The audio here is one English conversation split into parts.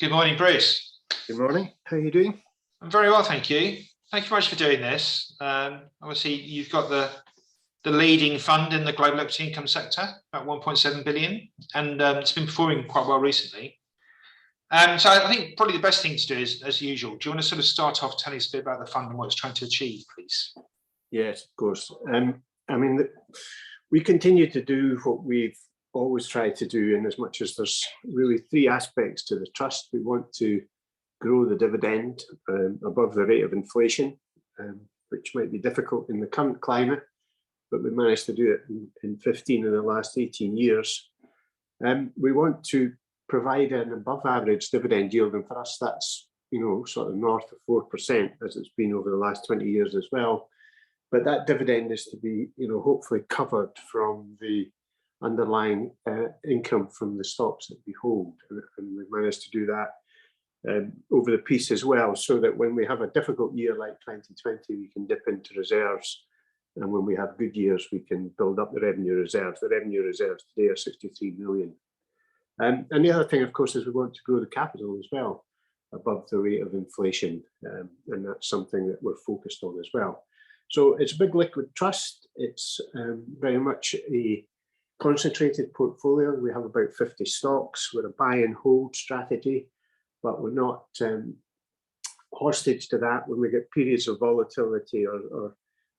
Good morning, Bruce. Good morning. How are you doing? I'm very well, thank you. Thank you very much for doing this. Obviously, you've got the leading fund in the global equity income sector, about 1.7 billion, and it's been performing quite well recently. So I think probably the best thing to do is, as usual, do you want to sort of start off telling us a bit about the fund and what it's trying to achieve, please? Yes, of course. I mean, we continue to do what we've always tried to do, in as much as there's really three aspects to the trust. We want to grow the dividend above the rate of inflation, which might be difficult in the current climate, but we managed to do it in 15 of the last 18 years. We want to provide an above average dividend yield, and for us that's, you know, sort of north of 4%, as it's been over the last 20 years as well. But that dividend is to be, you know, hopefully covered from the underlying income from the stocks that we hold, and we've managed to do that over the piece as well, so that when we have a difficult year like 2020, we can dip into reserves, and when we have good years, we can build up the revenue reserves. The revenue reserves today are 63 million. And the other thing, of course, is we want to grow the capital as well above the rate of inflation, and that's something that we're focused on as well. So it's a big liquid trust. It's very much a concentrated portfolio. We have about 50 stocks. We're a buy and hold strategy, but we're not hostage to that. When we get periods of volatility or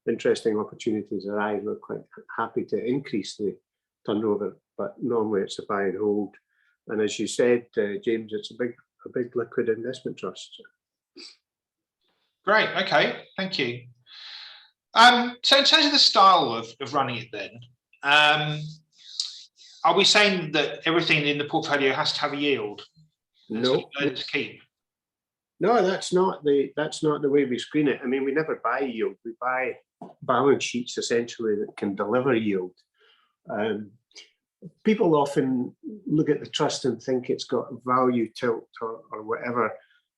interesting opportunities arise, we're quite happy to increase the turnover, but normally it's a buy and hold. And as you said, James, it's a big liquid investment trust. Great, okay, thank you. So in terms of the style of running it then, are we saying that everything in the portfolio has to have a yield? No. To keep? No, that's not the way we screen it. I mean, we never buy yield. We buy balance sheets essentially that can deliver yield. People often look at the trust and think it's got value tilt or whatever.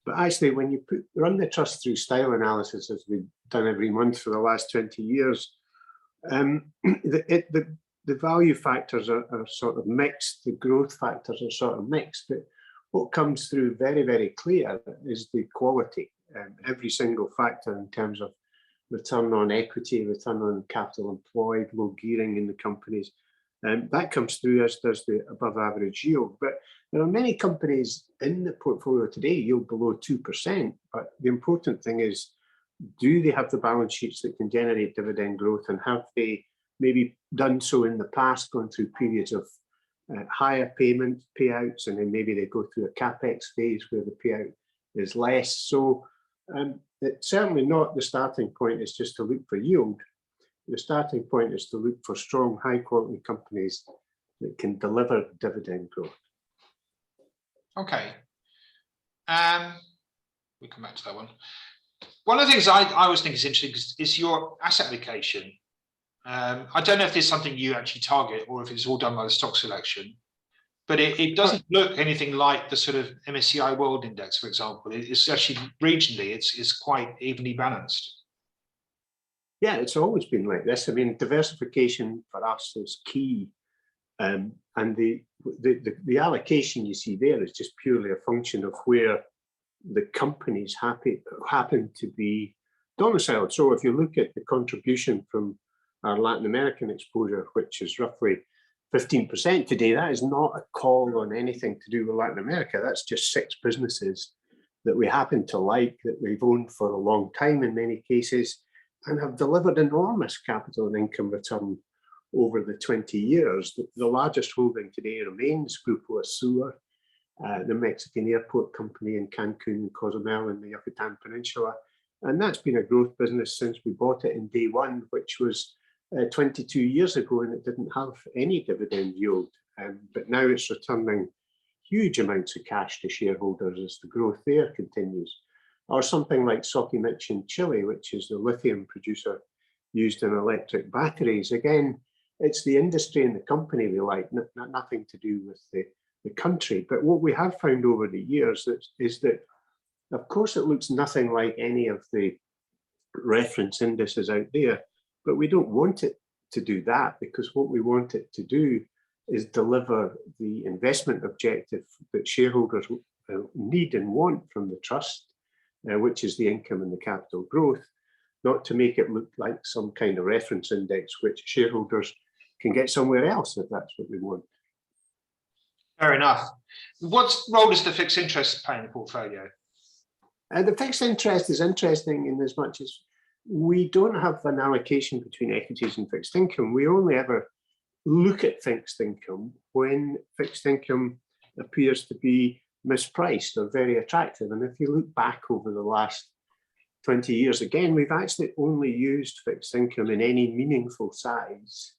But actually, when you run the trust through style analysis, as we've done every month for the last 20 years, the value factors are sort of mixed, the growth factors are sort of mixed, but what comes through very, very clear is the quality. Every single factor in terms of return on equity, return on capital employed, low gearing in the companies, that comes through, as does the above average yield. But there are many companies in the portfolio today yield below 2%, but the important thing is, do they have the balance sheets that can generate dividend growth, and have they maybe done so in the past, going through periods of higher payouts, and then maybe they go through a capex phase where the payout is less. So it's certainly not the starting point is just to look for yield. The starting point is to look for strong, high quality companies that can deliver dividend growth. Okay. We'll come back to that one. One of the things I always think is interesting is your asset allocation. I don't know if there's something you actually target or if it's all done by the stock selection, but it doesn't look anything like the sort of MSCI World Index, for example. It's actually regionally, it's quite evenly balanced. Yeah, it's always been like this. I mean, diversification for us is key, and the allocation you see there is just purely a function of where the companies happen to be domiciled. So if you look at the contribution from our Latin American exposure, which is roughly 15% today, that is not a call on anything to do with Latin America. That's just 6 businesses that we happen to like, that we've owned for a long time in many cases, and have delivered enormous capital and income return over the 20 years. The largest holding today remains Grupo Azul, the Mexican airport company in Cancun and Cozumel in the Yucatan Peninsula. And that's been a growth business since we bought it in day one, which was 22 years ago, and it didn't have any dividend yield. But now it's returning huge amounts of cash to shareholders as the growth there continues. Or something like Sokimich in Chile, which is the lithium producer used in electric batteries. Again, it's the industry and the company we like, nothing to do with the country. But what we have found over the years is that, of course, it looks nothing like any of the reference indices out there, but we don't want it to do that, because what we want it to do is deliver the investment objective that shareholders need and want from the trust, which is the income and the capital growth, not to make it look like some kind of reference index which shareholders can get somewhere else if that's what they want. Fair enough. What role does the fixed interest play in the portfolio? The fixed interest is interesting in as much as we don't have an allocation between equities and fixed income. We only ever look at fixed income when fixed income appears to be mispriced or very attractive. And if you look back over the last 20 years, again, we've actually only used fixed income in any meaningful size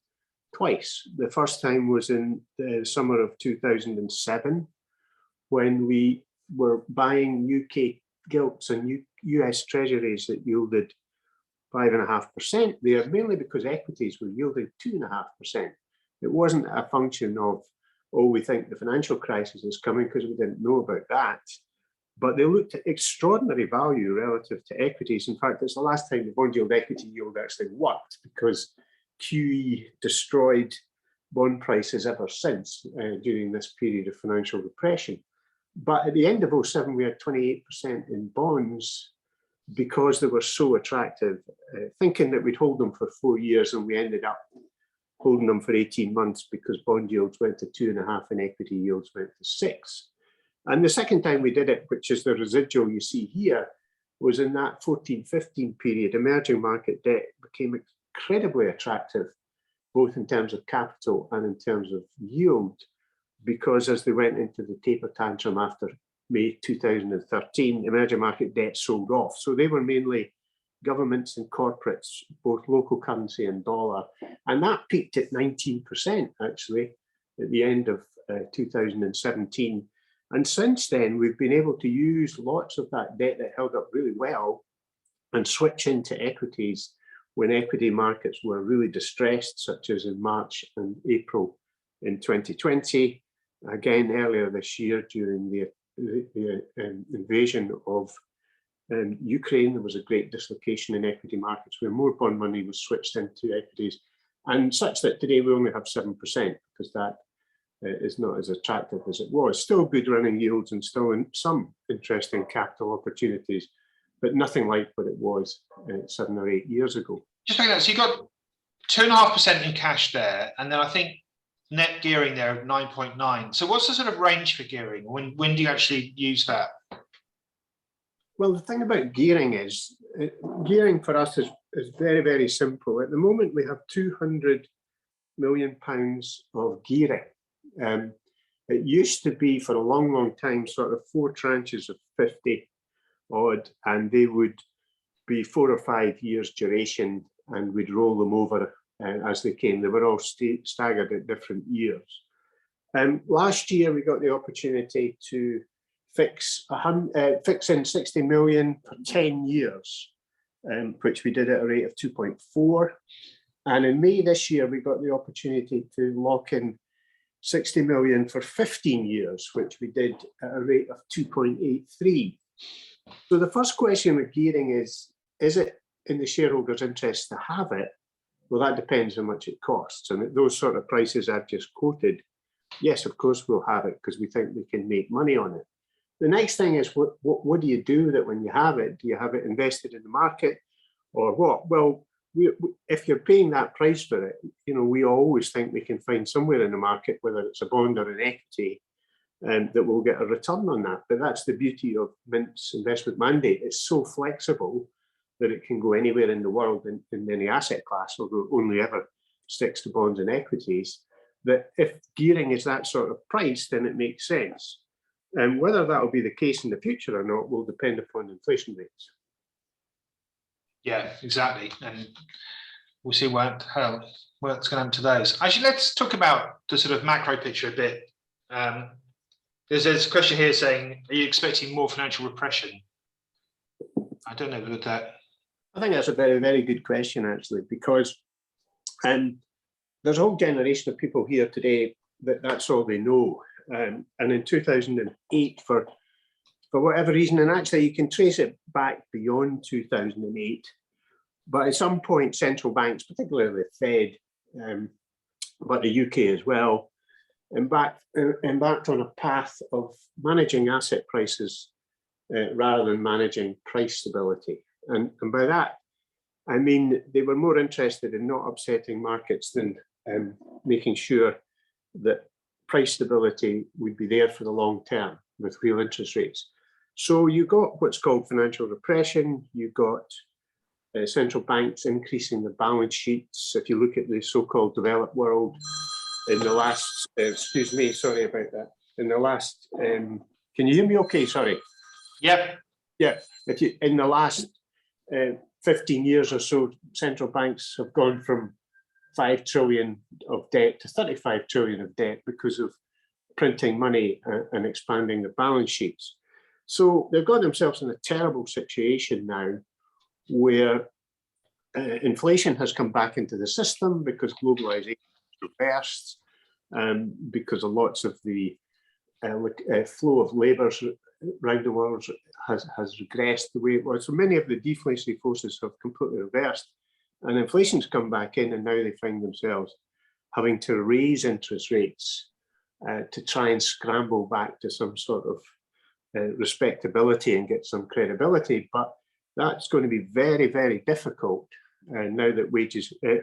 twice. The first time was in the summer of 2007, when we were buying UK gilts and US treasuries that yielded 5.5% there, mainly because equities were yielding 2.5%. It wasn't a function of, oh, we think the financial crisis is coming, because we didn't know about that. But they looked at extraordinary value relative to equities. In fact, it's the last time the bond yield equity yield actually worked, because QE destroyed bond prices ever since during this period of financial repression. But at the end of 2007, we had 28% in bonds because they were so attractive, thinking that we'd hold them for 4 years, and we ended up holding them for 18 months because bond yields went to 2.5 and equity yields went to 6. And the second time we did it, which is the residual you see here, was in that 14-15 period. Emerging market debt became incredibly attractive, both in terms of capital and in terms of yield, because as they went into the taper tantrum after May 2013, emerging market debt sold off. So they were mainly governments and corporates, both local currency and dollar. And that peaked at 19% actually at the end of 2017. And since then, we've been able to use lots of that debt that held up really well and switch into equities when equity markets were really distressed, such as in March and April in 2020. Again, earlier this year, during the invasion of Ukraine, there was a great dislocation in equity markets where more bond money was switched into equities, and such that today we only have 7%, because that is not as attractive as it was. Still good running yields and still in some interesting capital opportunities, but nothing like what it was 7 or 8 years ago. Just like that, so you got 2.5% in cash there, and then I think net gearing there of 9.9. So what's the sort of range for gearing? When do you actually use that? Well, the thing about gearing is, gearing for us is very, very simple. At the moment, we have £200 million of gearing. It used to be for a long, long time, sort of 4 tranches of 50 odd, and they would be 4 or 5 years duration, and we'd roll them over as they came. They were all staggered at different years. Last year, we got the opportunity to fix in 60 million for 10 years, which we did at a rate of 2.4. And in May this year, we got the opportunity to lock in 60 million for 15 years, which we did at a rate of 2.83. So the first question with gearing is it in the shareholders' interest to have it? Well, that depends how much it costs. And at those sort of prices I've just quoted, yes, of course we'll have it, because we think we can make money on it. The next thing is, what do you do with it when you have it? Do you have it invested in the market or what? Well, if you're paying that price for it, we always think we can find somewhere in the market, whether it's a bond or an equity, that will get a return on that. But that's the beauty of Mint's investment mandate. It's so flexible that it can go anywhere in the world in any asset class, although it only ever sticks to bonds and equities, that if gearing is that sort of price, then it makes sense. And whether that will be the case in the future or not will depend upon inflation rates. Yeah, exactly. And we'll see what's going to happen to those. Actually, let's talk about the sort of macro picture a bit. There's a question here saying, are you expecting more financial repression? I don't know about that. I think that's a very, very good question, actually, because there's a whole generation of people here today that's all they know. And in 2008, for whatever reason, and actually you can trace it back beyond 2008, but at some point central banks, particularly the Fed, but the UK as well, embarked on a path of managing asset prices rather than managing price stability. And by that, I mean they were more interested in not upsetting markets than making sure that price stability would be there for the long term with real interest rates. So you got what's called financial repression, you got central banks increasing the balance sheets. If you look at the so-called developed world in the last, excuse me, sorry about that, in the last, can you hear me okay, sorry? Yep. Yeah, in the last 15 years or so, central banks have gone from 5 trillion of debt to 35 trillion of debt because of printing money and expanding the balance sheets. So they've got themselves in a terrible situation now where inflation has come back into the system because globalization is reversed, because lots of the flow of labour around the world has regressed the way it was. So many of the deflationary forces have completely reversed, and inflation's come back in, and now they find themselves having to raise interest rates to try and scramble back to some sort of respectability and get some credibility. But that's going to be very, very difficult now that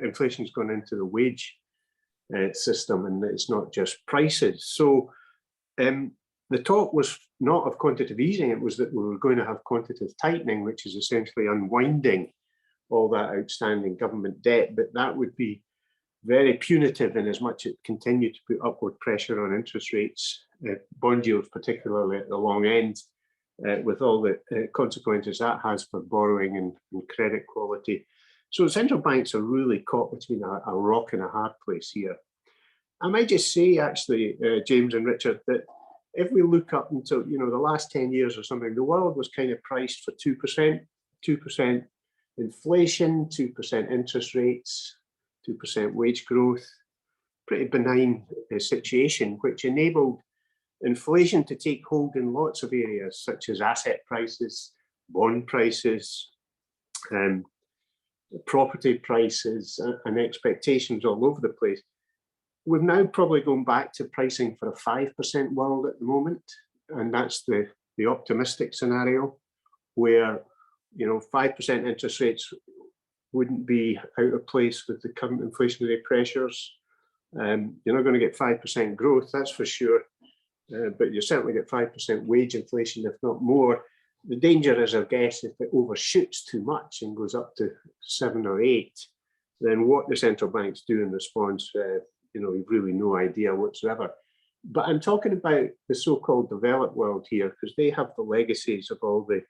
inflation's gone into the wage system, and it's not just prices. So the talk was not of quantitative easing, it was that we were going to have quantitative tightening, which is essentially unwinding all that outstanding government debt, but that would be very punitive in as much it continued to put upward pressure on interest rates, bond yields, particularly at the long end, with all the consequences that has for borrowing and credit quality. So central banks are really caught between a rock and a hard place here. I might just say, actually, James and Richard, that if we look up until the last 10 years or something, the world was kind of priced for 2% inflation, 2% interest rates, 2% wage growth, pretty benign situation, which enabled inflation to take hold in lots of areas, such as asset prices, bond prices, property prices, and expectations all over the place. We've now probably gone back to pricing for a 5% world at the moment, and that's the optimistic scenario, where 5% interest rates wouldn't be out of place with the current inflationary pressures. You're not going to get 5% growth, that's for sure, but you certainly get 5% wage inflation, if not more. The danger is, I guess, if it overshoots too much and goes up to 7 or 8, then what the central banks do in response, we've really no idea whatsoever. But I'm talking about the so-called developed world here, because they have the legacies of all the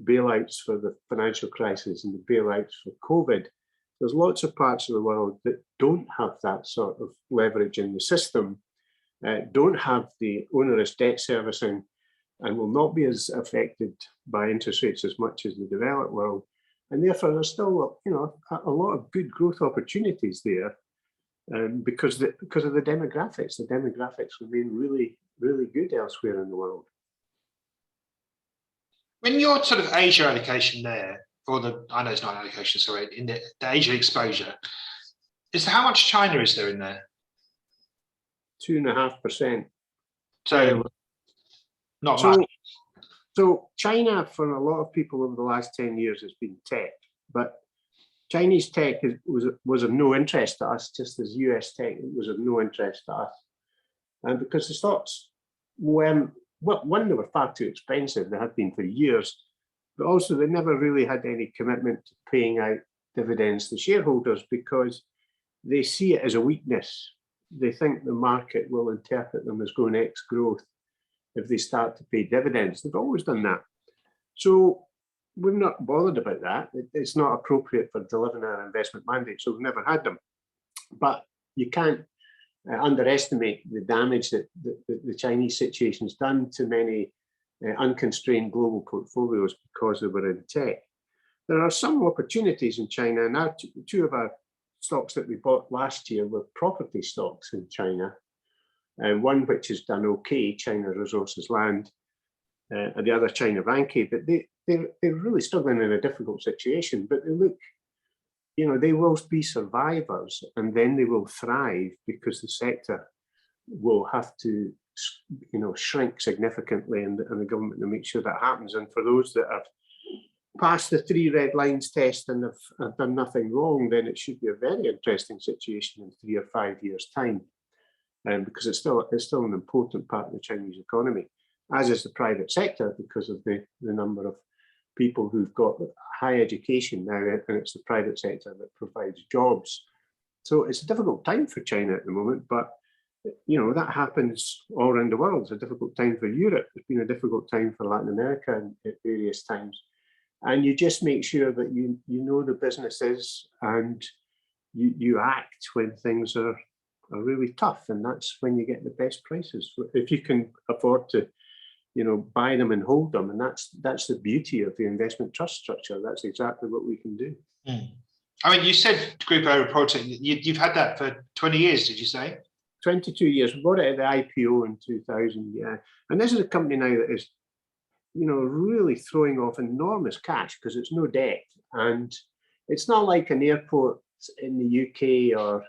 bailouts for the financial crisis and the bailouts for COVID. There's lots of parts of the world that don't have that sort of leverage in the system, don't have the onerous debt servicing, and will not be as affected by interest rates as much as the developed world. And therefore, there's still a lot of good growth opportunities there, because of the demographics. The demographics remain really, really good elsewhere in the world. When your sort of Asia allocation there, or I know it's not allocation, sorry, in the Asia exposure, how much China is there in there? 2.5%. So not much. So China, for a lot of people over the last 10 years, has been tech, but Chinese tech was of no interest to us, just as US tech was of no interest to us. And because the stocks weren't, one, they were far too expensive, they had been for years, but also they never really had any commitment to paying out dividends to shareholders because they see it as a weakness. They think the market will interpret them as going ex-growth if they start to pay dividends. They've always done that. So we're not bothered about that. It's not appropriate for delivering our investment mandate, so we've never had them. But you can't underestimate the damage that the Chinese situation's done to many unconstrained global portfolios because they were in tech. There are some opportunities in China, and our two of our stocks that we bought last year were property stocks in China, and one which has done okay, China Resources Land, and the other China Vanke, but they're really struggling in a difficult situation, but they look, they will be survivors, and then they will thrive because the sector will have to, shrink significantly, and the government will make sure that happens. And for those that have passed the 3 red lines test and have done nothing wrong, then it should be a very interesting situation in 3 or 5 years' time, because it's still an important part of the Chinese economy, as is the private sector, because of the number of people who've got high education now, and it's the private sector that provides jobs. So it's a difficult time for China at the moment, but that happens all around the world. It's a difficult time for Europe. It's been a difficult time for Latin America at various times. And you just make sure that you know the businesses, and you act when things are really tough, and that's when you get the best prices. If you can afford to buy them and hold them, and that's the beauty of the investment trust structure. That's exactly what we can do. I mean, you said group area reporting, you've had that for 20 years, did you say? 22 years. We bought it at the IPO in 2000, yeah. And this is a company now that is, really throwing off enormous cash because it's no debt. And it's not like an airport in the UK or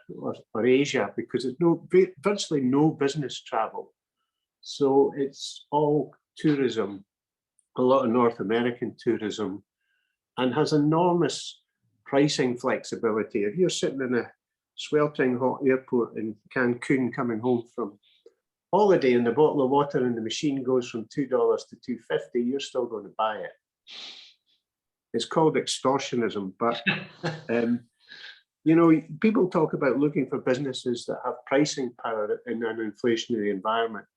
Asia, because there's virtually no business travel. So it's all tourism, a lot of North American tourism, and has enormous pricing flexibility. If you're sitting in a sweltering hot airport in Cancun coming home from holiday, and the bottle of water in the machine goes from $2 to $2.50, you're still going to buy it. It's called extortionism, but people talk about looking for businesses that have pricing power in an inflationary environment.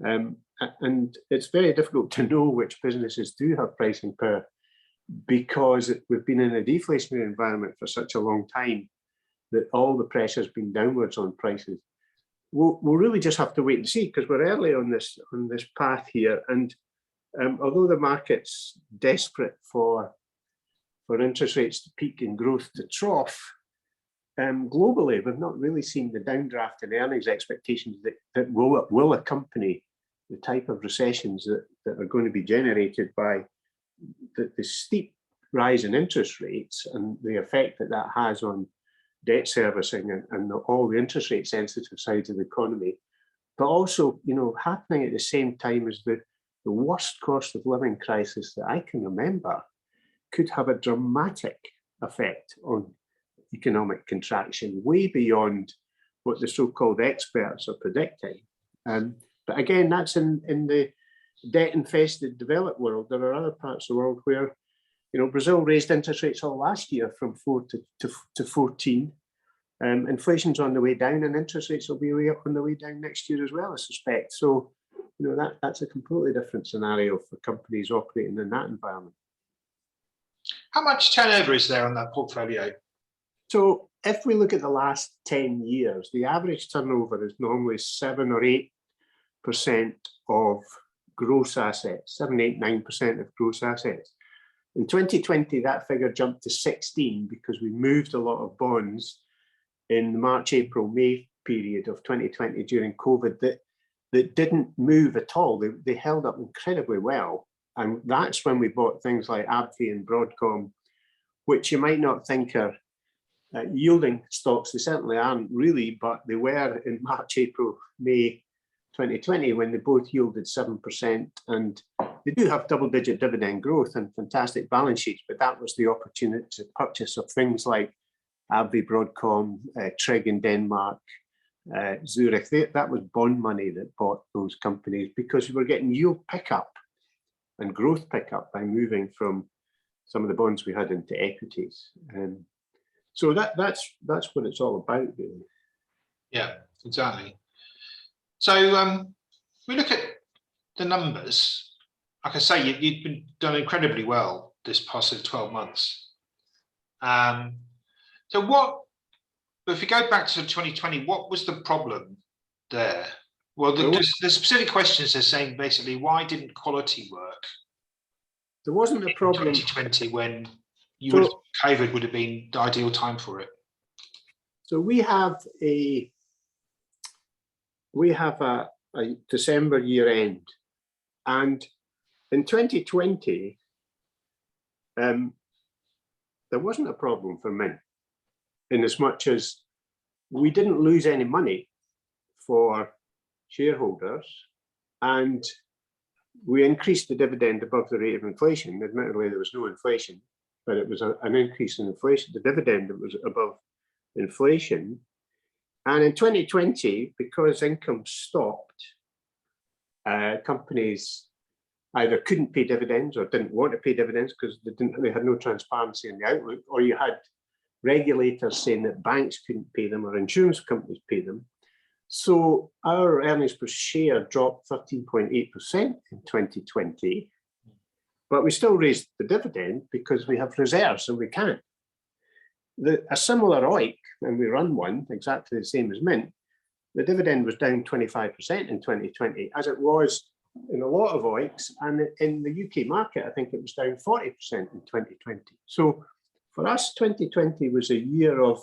And it's very difficult to know which businesses do have pricing power, because we've been in a deflationary environment for such a long time that all the pressure has been downwards on prices. We'll really just have to wait and see, because we're early on this path here. And although the market's desperate for interest rates to peak and growth to trough, globally, we've not really seen the downdraft in earnings expectations that will accompany the type of recessions that are going to be generated by the steep rise in interest rates and the effect that has on debt servicing and all the interest rate sensitive sides of the economy, but also, happening at the same time as the worst cost of living crisis that I can remember could have a dramatic effect on economic contraction, way beyond what the so-called experts are predicting. But again, that's in the debt-infested developed world. There are other parts of the world where, Brazil raised interest rates all last year from 4 to 14. Inflation's on the way down, and interest rates will be on the way down next year as well, I suspect. So, that's a completely different scenario for companies operating in that environment. How much turnover is there on that portfolio? So if we look at the last 10 years, the average turnover is normally 7 or 8% of gross assets, 7, 8, 9% of gross assets. In 2020, that figure jumped to 16 because we moved a lot of bonds in the March, April, May period of 2020 during COVID that didn't move at all. They held up incredibly well. And that's when we bought things like AbbVie and Broadcom, which you might not think are yielding stocks. They certainly aren't really, but they were in March, April, May 2020 when they both yielded 7%. And they do have double-digit dividend growth and fantastic balance sheets, but that was the opportunity to purchase of things like AbbVie, Broadcom, Trig in Denmark, Zurich. That was bond money that bought those companies because we were getting yield pickup and growth pickup by moving from some of the bonds we had into equities. So that's what it's all about, really. Yeah, exactly. So we look at the numbers. Like I say, you've been done incredibly well this past 12 months. So if we go back to 2020, what was the problem there? Well, the specific questions are saying basically, why didn't quality work? There wasn't a problem in 2020 when COVID would have been the ideal time for it. So we have a December year end, and in 2020, there wasn't a problem for Mint, in as much as we didn't lose any money for shareholders, and we increased the dividend above the rate of inflation. Admittedly, there was no inflation, but it was an increase in inflation. The dividend that was above inflation. And in 2020, because income stopped, companies either couldn't pay dividends or didn't want to pay dividends because they had no transparency in the outlook, or you had regulators saying that banks couldn't pay them or insurance companies pay them. So our earnings per share dropped 13.8% in 2020, but we still raised the dividend because we have reserves and we can't. A similar OIC, and we run one exactly the same as Mint, the dividend was down 25% in 2020, as it was in a lot of OICs, and in the UK market, I think it was down 40% in 2020. So for us, 2020 was a year of,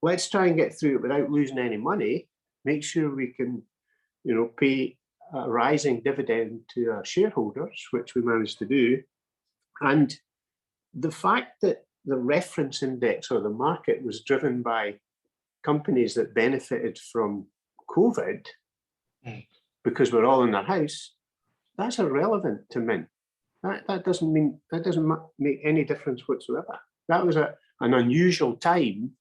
let's try and get through it without losing any money, make sure we can, pay a rising dividend to our shareholders, which we managed to do. And the fact that the reference index or the market was driven by companies that benefited from COVID, because we're all in our house, that's irrelevant to Mint. That doesn't make any difference whatsoever. That was an unusual time,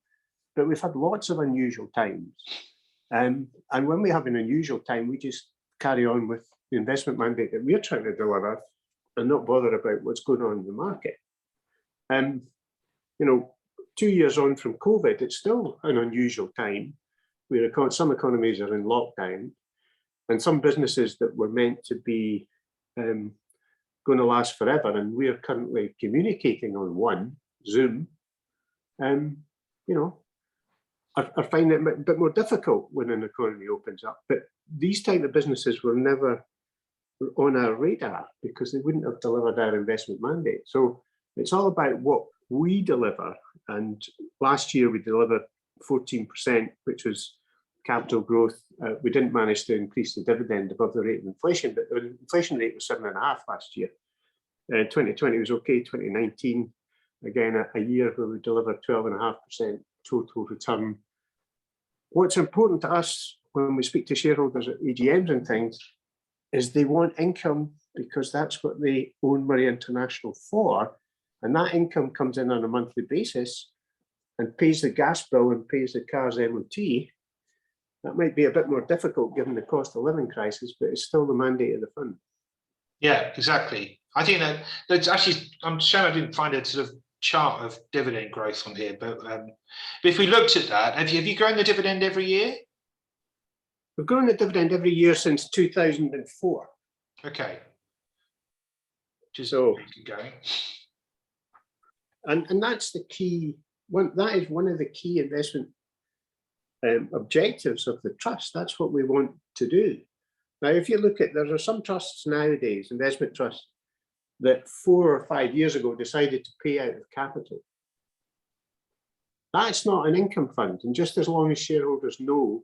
but we've had lots of unusual times. And when we have an unusual time, we just carry on with the investment mandate that we're trying to deliver and not bother about what's going on in the market. 2 years on from COVID, it's still an unusual time where some economies are in lockdown, and some businesses that were meant to be going to last forever, and we're currently communicating on one, Zoom, are finding it a bit more difficult when an economy opens up. But these type of businesses were never on our radar because they wouldn't have delivered our investment mandate. So it's all about what we deliver. And last year we delivered 14%, which was capital growth. We didn't manage to increase the dividend above the rate of inflation, but the inflation rate was 7.5% last year. 2020 was okay. 2019, again, a year where we delivered 12.5% total return. What's important to us when we speak to shareholders at AGMs and things is they want income because that's what they own Murray International for. And that income comes in on a monthly basis and pays the gas bill and pays the car's MOT. That might be a bit more difficult given the cost of living crisis, but it's still the mandate of the fund. Yeah, exactly. I think that's actually, I'm sure I didn't find a sort of chart of dividend growth on here, but if we looked at that, have you grown the dividend every year? We've grown the dividend every year since 2004. Okay. Just so going. And that's the key. That is one of the key investment objectives of the trust. That's what we want to do. Now, if you look at, there are some trusts nowadays, investment trusts, that 4 or 5 years ago decided to pay out of capital. That's not an income fund. And just as long as shareholders know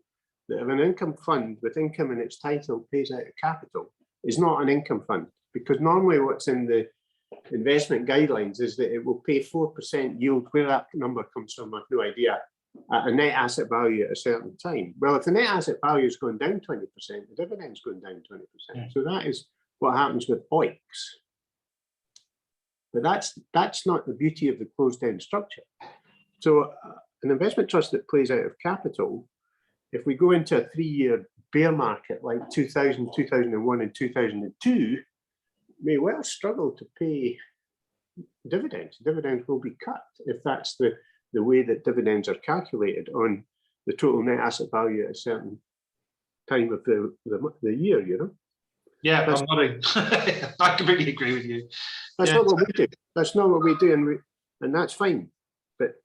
that if an income fund with income in its title pays out of capital is not an income fund, because normally what's in the investment guidelines is that it will pay 4% yield. Where that number comes from, I've no idea, at a net asset value at a certain time. Well, if the net asset value is going down 20%, the dividend's going down 20%. So that is what happens with OICs. But that's not the beauty of the closed-end structure. So an investment trust that plays out of capital, if we go into a 3-year bear market like 2000, 2001 and 2002, may well struggle to pay dividends. Dividends will be cut if that's the way that dividends are calculated on the total net asset value at a certain time of the year, Yeah, I'm nodding. I completely agree with you. That's not what we do. That's not what we do, and that's fine. But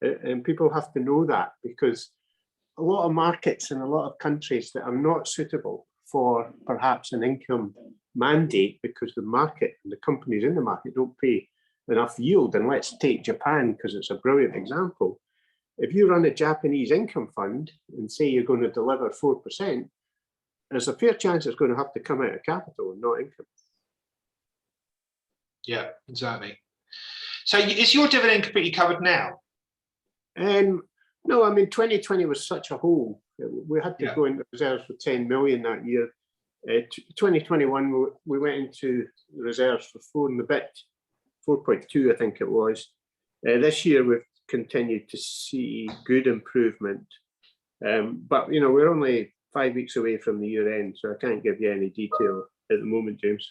and people have to know that, because a lot of markets in a lot of countries that are not suitable for perhaps an income mandate because the market and the companies in the market don't pay enough yield. And let's take Japan because it's a brilliant example. If you run a Japanese income fund and say you're going to deliver 4%, there's a fair chance it's going to have to come out of capital and not income. Yeah, exactly. So is your dividend completely covered now? No, I mean, 2020 was such a hole. We had to Yeah. go into reserves for 10 million that year. 2021, we went into reserves for 4 and a bit, 4.2, I think it was. This year, we've continued to see good improvement. But, you know, we're only 5 weeks away from the year end, so I can't give you any detail at the moment, James.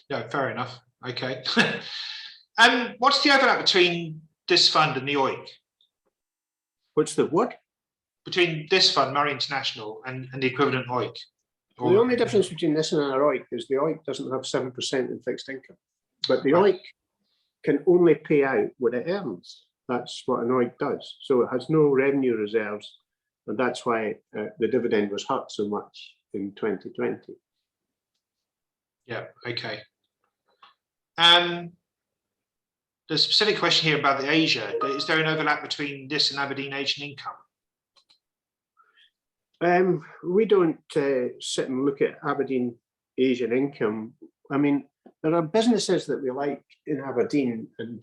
Yeah, fair enough. Okay. And what's the overlap between this fund and the OIC? What's the what? Between this fund, Murray International, and the equivalent OIC? The only difference between this and our OIC is the OIC doesn't have 7% in fixed income, but the OIC can only pay out what it earns. That's what an OIC does. So it has no revenue reserves, and that's why the dividend was hurt so much in 2020. Yeah, okay. The specific question here about the Asia, is there an overlap between this and Aberdeen Asian income? We don't sit and look at Aberdeen Asian income. I mean, there are businesses that we like in Aberdeen, and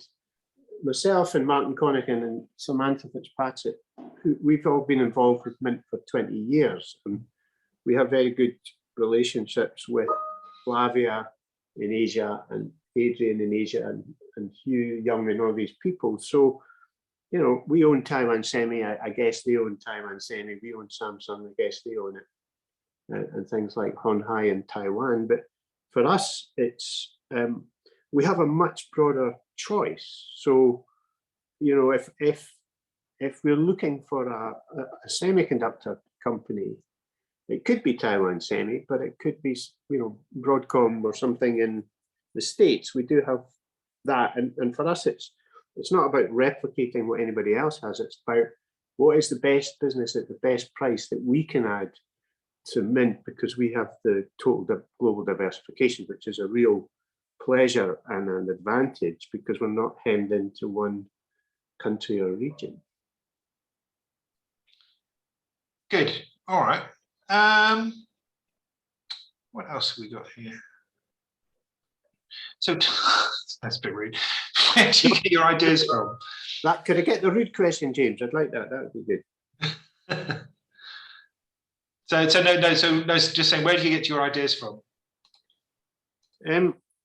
myself and Martin Conaghan and Samantha Fitzpatrick, we've all been involved with Mint for 20 years, and we have very good relationships with Flavia in Asia and Adrian in Asia and Hugh Young and all these people. So, you know, we own Taiwan Semi. I guess they own Taiwan Semi. We own Samsung. I guess they own it, and things like Honhai in Taiwan. But for us, it's we have a much broader choice. So, you know, if we're looking for a semiconductor company, it could be Taiwan Semi, but it could be, you know, Broadcom or something in the States. We do have that, and for us, it's not about replicating what anybody else has. It's about what is the best business at the best price that we can add to Mint, because we have the total global diversification, which is a real pleasure and an advantage because we're not hemmed into one country or region. Good. All right. What else have we got here? So that's a bit rude. Where do you get your ideas from? That could I get the rude question, James? I'd like that. That would be good. So no. Just saying, where do you get your ideas from?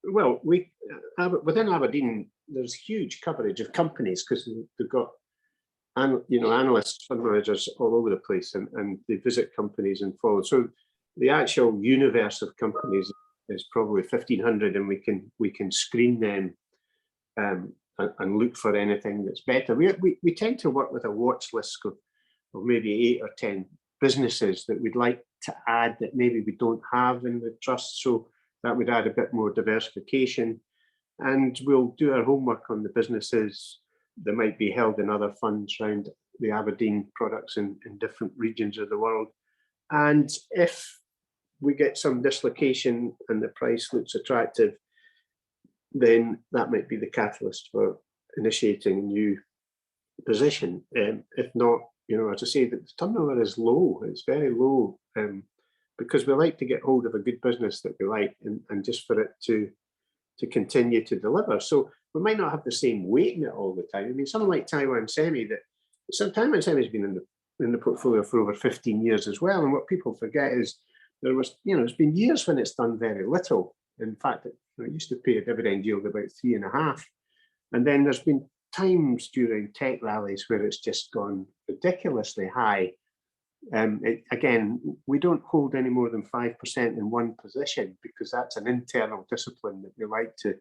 Well, within Aberdeen, there's huge coverage of companies because they've got, analysts, fund managers all over the place, and they visit companies and follow. So the actual universe of companies is probably 1,500, and we can screen them and look for anything that's better. We tend to work with a watch list of maybe 8 or 10 businesses that we'd like to add that maybe we don't have in the trust. So that would add a bit more diversification. And we'll do our homework on the businesses that might be held in other funds around the Aberdeen products in different regions of the world. And if we get some dislocation and the price looks attractive, then that might be the catalyst for initiating a new position. If not, as I say, the turnover is low. It's very low because we like to get hold of a good business that we like and just for it to continue to deliver. So we might not have the same weight in it all the time. I mean, something like Taiwan Semi, Taiwan Semi has been in the portfolio for over 15 years as well. And what people forget is it's been years when it's done very little. In fact, it used to pay a dividend yield about 3.5. And then there's been times during tech rallies where it's just gone ridiculously high. Again, we don't hold any more than 5% in one position because that's an internal discipline that we like to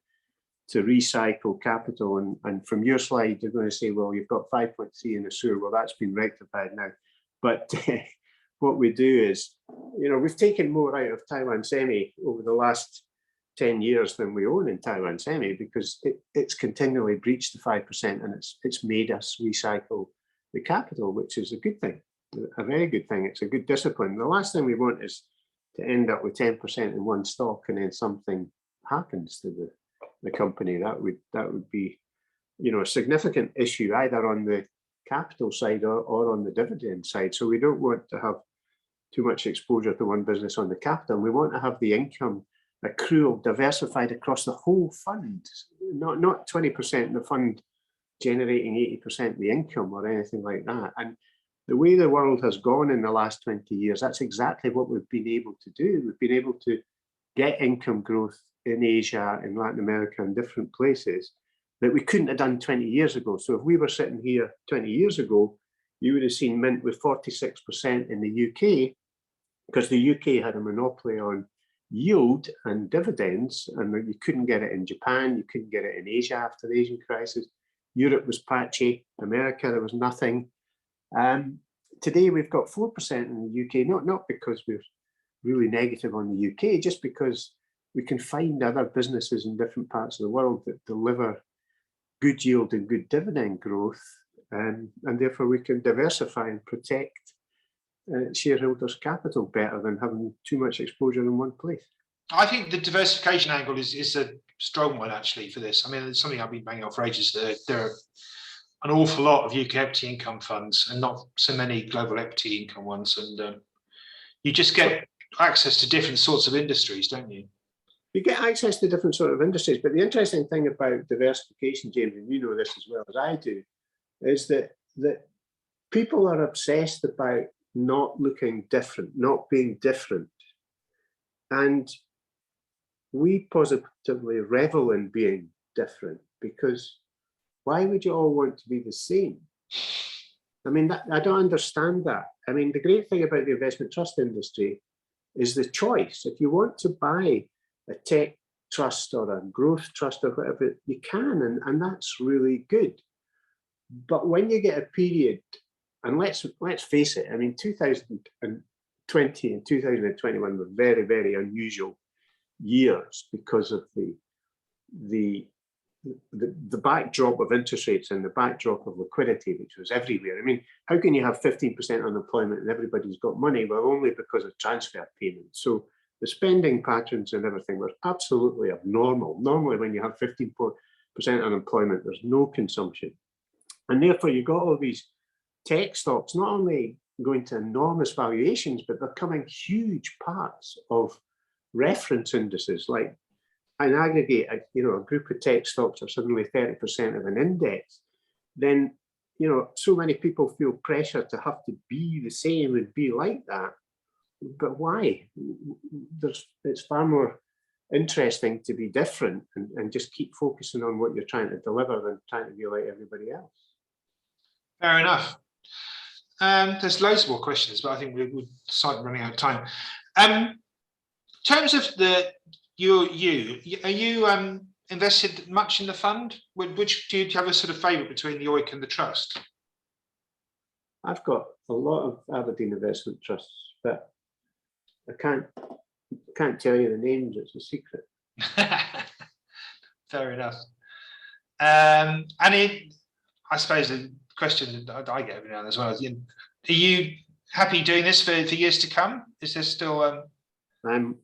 recycle capital. And from your slide, you're going to say, well, you've got 5.3 in the sewer. Well, that's been rectified now. But what we do is, we've taken more out of Taiwan Semi over the last 10 years than we own in Taiwan Semi because it's continually breached the 5% and it's made us recycle the capital, which is a good thing, a very good thing. It's a good discipline. The last thing we want is to end up with 10% in one stock and then something happens to the company. That would be, a significant issue either on the capital side or on the dividend side. So we don't want to have too much exposure to one business on the capital. We want to have the income accrual diversified across the whole fund, not 20% in the fund generating 80% of the income or anything like that. And the way the world has gone in the last 20 years, that's exactly what we've been able to do. We've been able to get income growth in Asia, in Latin America, and different places that we couldn't have done 20 years ago. So if we were sitting here 20 years ago, you would have seen Mint with 46% in the UK, because the UK had a monopoly on yield and dividends, and you couldn't get it in Japan, you couldn't get it in Asia after the Asian crisis. Europe was patchy, America, there was nothing. Today we've got 4% in the UK, not because we're really negative on the UK, just because we can find other businesses in different parts of the world that deliver good yield and good dividend growth, and therefore we can diversify and protect shareholders' capital better than having too much exposure in one place. I think the diversification angle is a strong one actually for this. I mean, it's something I've been banging on for ages. There are an awful lot of UK equity income funds and not so many global equity income ones, and you just get access to different sorts of industries, don't you? You get access to different sort of industries, but the interesting thing about diversification, James, and you know this as well as I do, is that people are obsessed about not looking different, not being different. And we positively revel in being different, because why would you all want to be the same? I mean, I don't understand that. I mean, the great thing about the investment trust industry is the choice. If you want to buy a tech trust or a growth trust or whatever, you can, and that's really good. But when you get a period, and let's face it, I mean, 2020 and 2021 were very, very unusual years because of the backdrop of interest rates and the backdrop of liquidity, which was everywhere. I mean, how can you have 15% unemployment and everybody's got money? Well, only because of transfer payments. So the spending patterns and everything were absolutely abnormal. Normally, when you have 15% unemployment, there's no consumption. And therefore, you got all these tech stocks not only going to enormous valuations, but becoming huge parts of reference indices. Like an aggregate, a group of tech stocks are suddenly 30% of an index. Then, so many people feel pressure to have to be the same and be like that. But why? It's far more interesting to be different and just keep focusing on what you're trying to deliver than trying to be like everybody else. Fair enough. There's loads more questions, but I think we're running out of time. In terms of are you invested much in the fund? Which do you have a sort of favourite between the OIC and the trust? I've got a lot of Aberdeen investment trusts, but I can't tell you the names. It's a secret. Fair enough. I suppose the question that I get every now and then as well is, are you happy doing this for years to come? Is there still? I'm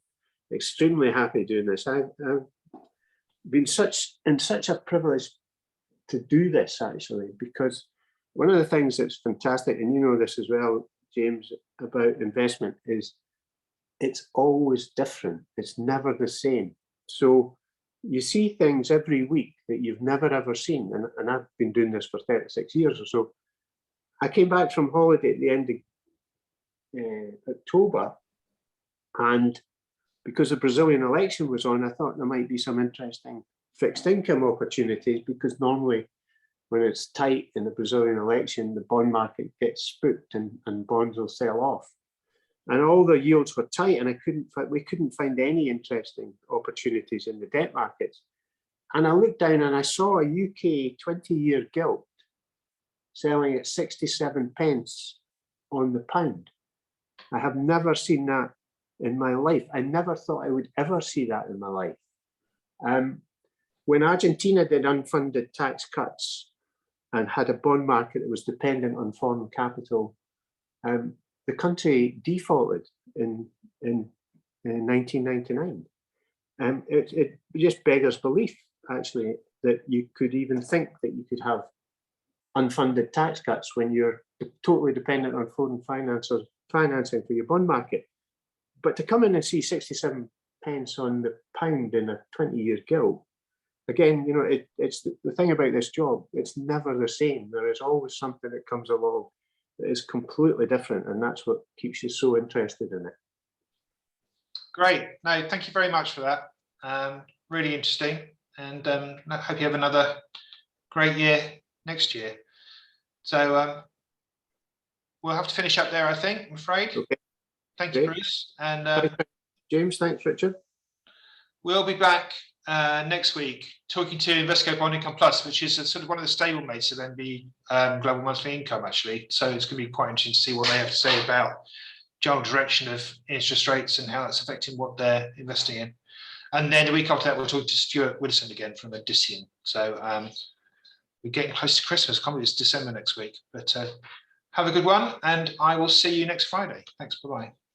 extremely happy doing this. I've been in such a privilege to do this, actually, because one of the things that's fantastic, and you know this as well, James, about investment is it's always different. It's never the same. So you see things every week that you've never ever seen. And I've been doing this for 36 years or so. I came back from holiday at the end of October, and because the Brazilian election was on, I thought there might be some interesting fixed income opportunities, because normally when it's tight in the Brazilian election, the bond market gets spooked and bonds will sell off. And all the yields were tight, and we couldn't find any interesting opportunities in the debt markets. And I looked down and I saw a UK 20-year gilt selling at 67 pence on the pound. I have never seen that in my life. I never thought I would ever see that in my life. When Argentina did unfunded tax cuts and had a bond market that was dependent on foreign capital, the country defaulted in 1999. It just beggars belief, actually, that you could even think that you could have unfunded tax cuts when you're totally dependent on foreign financing for your bond market. But to come in and see 67 pence on the pound in a 20-year gilt again, you know, it's the thing about this job, it's never the same. There is always something that comes along that is completely different, and that's what keeps you so interested in it. Great. No, thank you very much for that. Really interesting, and I hope you have another great year next year. So we'll have to finish up there, I think, I'm afraid. Okay. Thank you, Bruce. And thanks, James, thanks, Richard. We'll be back next week talking to Invesco Bond Income Plus, which is sort of one of the stable mates of NB Global Monthly Income, actually. So it's going to be quite interesting to see what they have to say about general direction of interest rates and how that's affecting what they're investing in. And then the week after that, we'll talk to Stuart Wilson again from Odyssean. So we're getting close to Christmas. Can't believe it's December next week. But have a good one, and I will see you next Friday. Thanks. Bye-bye.